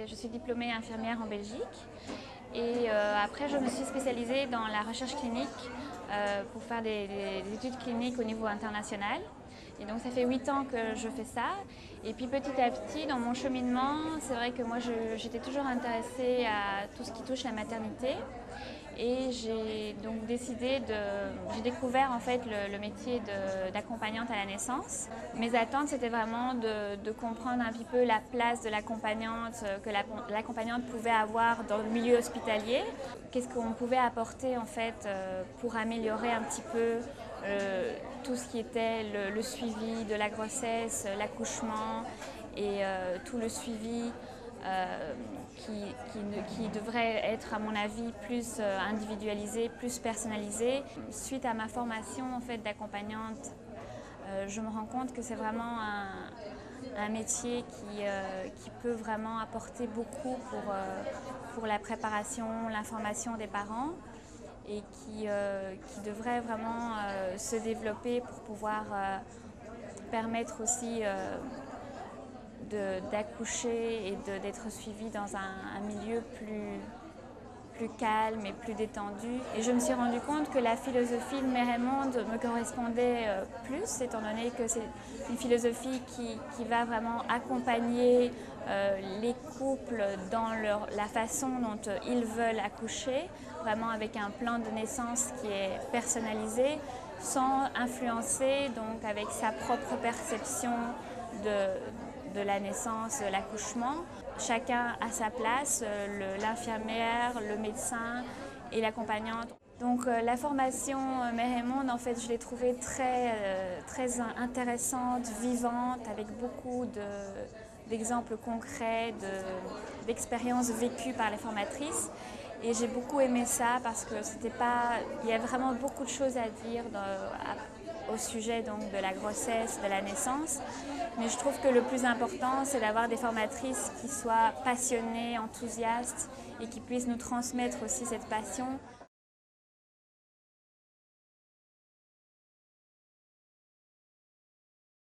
Je suis diplômée infirmière en Belgique et après je me suis spécialisée dans la recherche clinique pour faire des études cliniques au niveau international. Et donc ça fait 8 ans que je fais ça. Et puis petit à petit, dans mon cheminement, c'est vrai que moi j'étais toujours intéressée à tout ce qui touche la maternité. Et j'ai donc j'ai découvert en fait le métier d'accompagnante à la naissance. Mes attentes, c'était vraiment de comprendre un petit peu la place de l'accompagnante, que l'accompagnante pouvait avoir dans le milieu hospitalier. Qu'est-ce qu'on pouvait apporter en fait pour améliorer un petit peu tout ce qui était le suivi de la grossesse, l'accouchement et tout le suivi qui devrait être, à mon avis, plus individualisé, plus personnalisé. Suite à ma formation en fait, d'accompagnante, je me rends compte que c'est vraiment un métier qui peut vraiment apporter beaucoup pour la préparation, l'information des parents et qui devrait vraiment se développer pour pouvoir permettre aussi d'accoucher et d'être suivie dans un milieu plus calme et plus détendu. Et je me suis rendu compte que la philosophie de Mère et Monde me correspondait plus, étant donné que c'est une philosophie qui va vraiment accompagner les couples dans la façon dont ils veulent accoucher, vraiment avec un plan de naissance qui est personnalisé, sans influencer, donc avec sa propre perception de la naissance, l'accouchement. Chacun a sa place, l'infirmière, le médecin et l'accompagnante. Donc la formation Mère et Monde, en fait, je l'ai trouvée très intéressante, vivante, avec beaucoup d'exemples concrets, d'expériences vécues par les formatrices. Et j'ai beaucoup aimé ça parce que il y a vraiment beaucoup de choses à dire au sujet donc, de la grossesse, de la naissance. Mais je trouve que le plus important, c'est d'avoir des formatrices qui soient passionnées, enthousiastes et qui puissent nous transmettre aussi cette passion